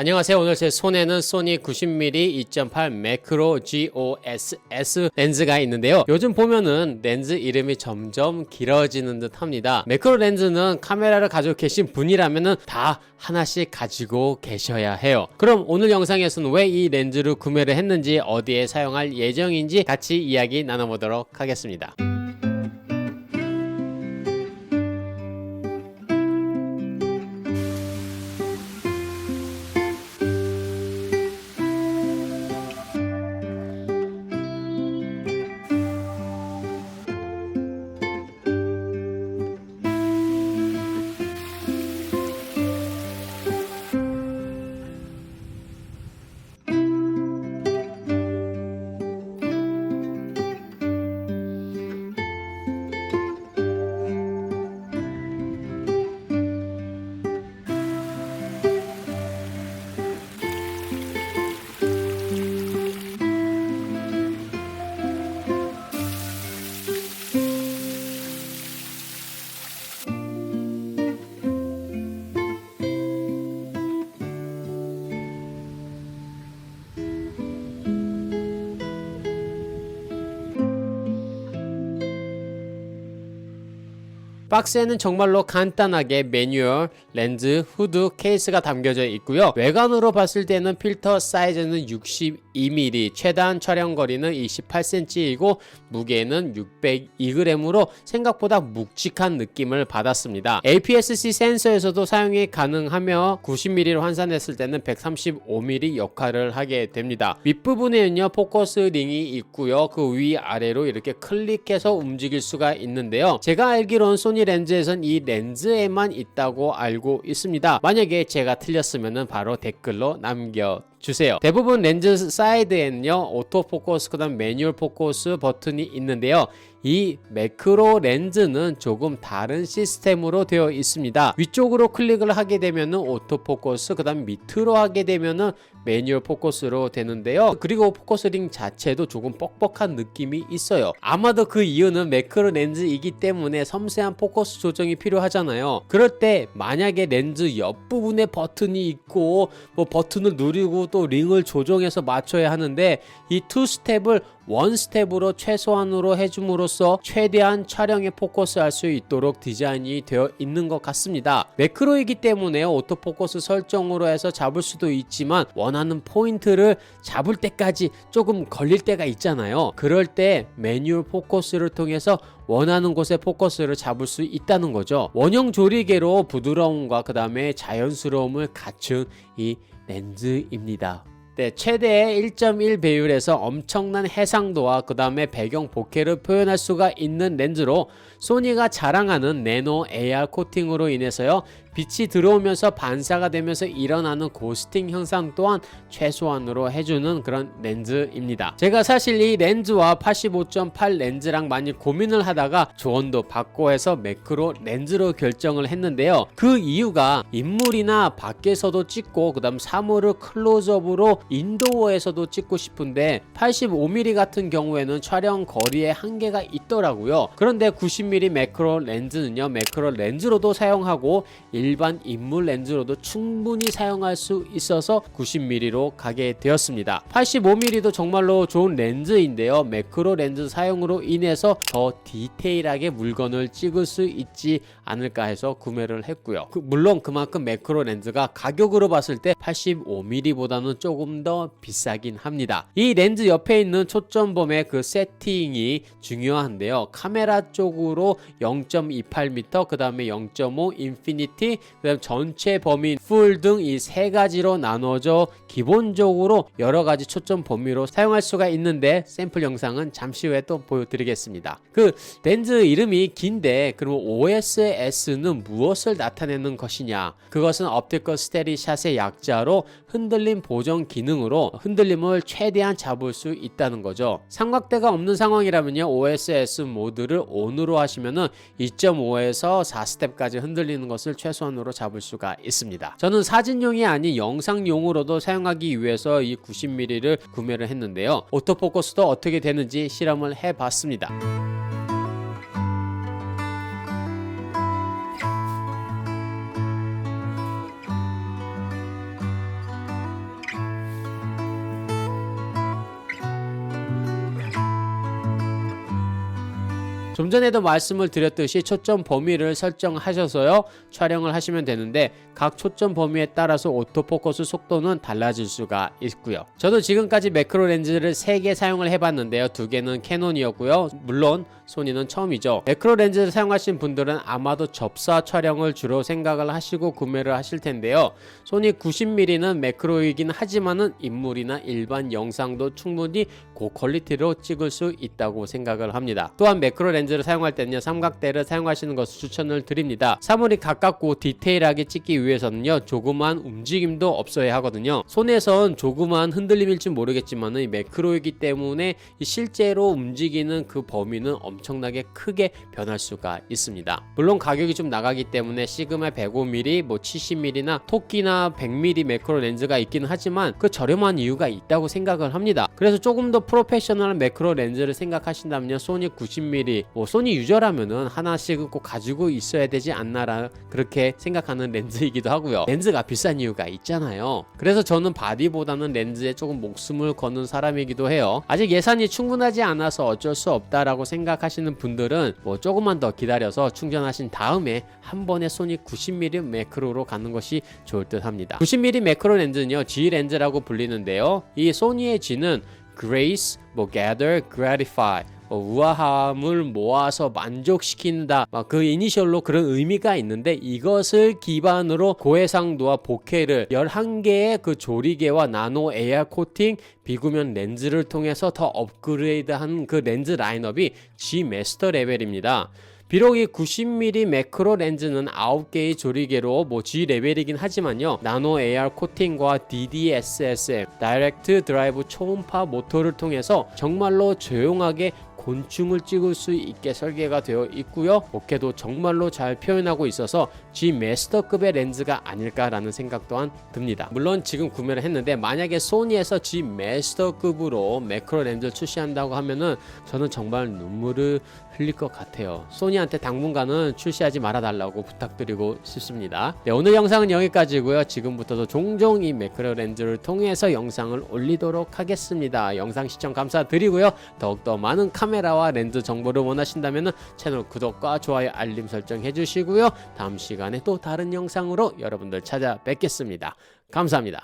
안녕하세요. 오늘 제 손에는 소니 90mm 2.8 매크로 GOSS 렌즈가 있는데요. 요즘 보면은 렌즈 이름이 점점 길어지는 듯 합니다. 매크로 렌즈는 카메라를 가지고 계신 분이라면은 다 하나씩 가지고 계셔야 해요. 그럼 오늘 영상에서는 왜 이 렌즈를 구매를 했는지, 어디에 사용할 예정인지 같이 이야기 나눠보도록 하겠습니다. 박스에는 정말로 간단하게 매뉴얼, 렌즈, 후드, 케이스가 담겨져 있고요. 외관으로 봤을 때는 필터 사이즈는 62mm, 최단 촬영 거리는 28cm이고 무게는 602g으로 생각보다 묵직한 느낌을 받았습니다. APS-C 센서에서도 사용이 가능하며 90mm로 환산했을 때는 135mm 역할을 하게 됩니다. 윗부분에는요 포커스 링이 있고요. 그 위아래로 이렇게 클릭해서 움직일 수가 있는데요. 제가 알기로는 소니 렌즈에선 이 렌즈에만 있다고 알고 있습니다. 만약에 제가 틀렸으면 바로 댓글로 남겨주세요. 대부분 렌즈 사이드에는요 오토포커스 그다음 매뉴얼 포커스 버튼이 있는데요. 이 매크로 렌즈는 조금 다른 시스템으로 되어 있습니다. 위쪽으로 클릭을 하게 되면은 오토포커스, 그 다음 밑으로 하게 되면은 매뉴얼 포커스로 되는데요. 그리고 포커스 링 자체도 조금 뻑뻑한 느낌이 있어요. 아마도 그 이유는 매크로 렌즈이기 때문에 섬세한 포커스 조정이 필요하잖아요. 그럴 때 만약에 렌즈 옆부분에 버튼이 있고 뭐 버튼을 누르고 또 링을 조정해서 맞춰야 하는데 이 투 스텝을 원 스텝으로 최소한으로 해줌으로써 최대한 촬영에 포커스할 수 있도록 디자인이 되어 있는 것 같습니다. 매크로이기 때문에 오토포커스 설정으로 해서 잡을 수도 있지만 원하는 포인트를 잡을 때까지 조금 걸릴 때가 있잖아요. 그럴 때 매뉴얼 포커스를 통해서 원하는 곳에 포커스를 잡을 수 있다는 거죠. 원형 조리개로 부드러움과 그 다음에 자연스러움을 갖춘 이 렌즈입니다. 네, 최대의 1.1 배율에서 엄청난 해상도와 그 다음에 배경 보케를 표현할 수가 있는 렌즈로 소니가 자랑하는 내노 AR 코팅으로 인해서요 빛이 들어오면서 반사가 되면서 일어나는 고스팅 현상 또한 최소한으로 해주는 그런 렌즈입니다. 제가 사실 이 렌즈와 85.8 렌즈랑 많이 고민을 하다가 조언도 받고 해서 매크로 렌즈로 결정을 했는데요. 그 이유가 인물이나 밖에서도 찍고 그 다음 사물을 클로즈업으로 인도어에서도 찍고 싶은데 85mm 같은 경우에는 촬영 거리에 한계가 있더라고요. 그런데 90mm 매크로 렌즈는요 매크로 렌즈로도 사용하고 일반 인물 렌즈로도 충분히 사용할 수 있어서 90mm로 가게 되었습니다. 85mm도 정말로 좋은 렌즈인데요. 매크로 렌즈 사용으로 인해서 더 디테일하게 물건을 찍을 수 있지 않을까 해서 구매를 했고요. 물론 그만큼 매크로 렌즈가 가격으로 봤을 때 85mm보다는 조금 더 비싸긴 합니다. 이 렌즈 옆에 있는 초점범의 그 세팅이 중요한데요. 카메라 쪽으로 0.28m, 그 다음에 0.5 인피니티, 그 다음 전체 범위 풀 등 이 세 가지로 나눠져 기본적으로 여러 가지 초점 범위로 사용할 수가 있는데 샘플 영상은 잠시 후에 또 보여드리겠습니다. 그 렌즈 이름이 긴데 그럼 OSS는 무엇을 나타내는 것이냐? 그것은 옵티컬 스테디 샷의 약자로 흔들림 보정 기능으로 흔들림을 최대한 잡을 수 있다는 거죠. 삼각대가 없는 상황이라면요 OSS 모드를 ON으로 하시면은 2.5에서 4스텝까지 흔들리는 것을 최소한으로 잡을 수가 있습니다. 저는 사진용이 아닌 영상용으로도 사용하기 위해서 이 90mm를 구매를 했는데요. 오토포커스도 어떻게 되는지 실험을 해봤습니다. 좀 전에도 말씀을 드렸듯이 초점 범위를 설정하셔서요 촬영을 하시면 되는데 각 초점 범위에 따라서 오토포커스 속도는 달라질 수가 있고요. 저도 지금까지 매크로 렌즈를 3개 사용을 해봤는데요. 2개는 캐논이었고요. 물론 소니는 처음이죠. 매크로 렌즈를 사용하신 분들은 아마도 접사 촬영을 주로 생각을 하시고 구매를 하실 텐데요. 소니 90mm는 매크로이긴 하지만은 인물이나 일반 영상도 충분히 고퀄리티로 찍을 수 있다고 생각을 합니다. 또한 매크로 렌즈를 사용할 때는요 삼각대를 사용하시는 것을 추천을 드립니다. 사물이 가깝고 디테일하게 찍기 위해서는요 조그만 움직임도 없어야 하거든요. 손에선 조그만 흔들림일지 모르겠지만 이 매크로이기 때문에 실제로 움직이는 그 범위는 엄청나게 크게 변할 수가 있습니다. 물론 가격이 좀 나가기 때문에 시그마 105mm, 뭐 70mm나 토끼나 100mm 매크로 렌즈가 있긴 하지만 그 저렴한 이유가 있다고 생각을 합니다. 그래서 조금 더 프로페셔널한 매크로 렌즈를 생각하신다면요 소니 90mm, 뭐 소니 유저라면은 하나씩은 꼭 가지고 있어야 되지 않나라 그렇게 생각하는 렌즈이기도 하고요. 렌즈가 비싼 이유가 있잖아요. 그래서 저는 바디보다는 렌즈에 조금 목숨을 거는 사람이기도 해요. 아직 예산이 충분하지 않아서 어쩔 수 없다라고 생각하시는 분들은 뭐 조금만 더 기다려서 충전하신 다음에 한 번에 소니 90mm 매크로로 가는 것이 좋을 듯 합니다. 90mm 매크로 렌즈는요 G 렌즈라고 불리는데요. 이 소니의 G는 Grace, Gather, Gratify, 우아함을 모아서 만족시킨다, 그 이니셜로 그런 의미가 있는데 이것을 기반으로 고해상도와 보케를 11개의 그 조리개와 나노 AR 코팅 비구면 렌즈를 통해서 더 업그레이드한 그 렌즈 라인업이 G 마스터 레벨입니다. 비록 이 90mm 매크로 렌즈는 9개의 조리개로 G 레벨이긴 하지만요 나노 AR 코팅과 DDSSM 다이렉트 드라이브 초음파 모터를 통해서 정말로 조용하게 곤충을 찍을 수 있게 설계가 되어 있고요. 보케도 정말로 잘 표현하고 있어서 G 마스터급의 렌즈가 아닐까라는 생각 또한 듭니다. 물론 지금 구매를 했는데 만약에 소니에서 G 마스터급으로 매크로 렌즈를 출시한다고 하면은 저는 정말 눈물을 흘릴 것 같아요. 소니한테 당분간은 출시하지 말아달라고 부탁드리고 싶습니다. 네, 오늘 영상은 여기까지고요. 지금부터도 종종 이 매크로 렌즈를 통해서 영상을 올리도록 하겠습니다. 영상 시청 감사드리고요. 더욱더 많은 카메라와 렌즈 정보를 원하신다면 채널 구독과 좋아요 알림 설정 해주시고요. 다음 시간에 또 다른 영상으로 여러분들 찾아뵙겠습니다. 감사합니다.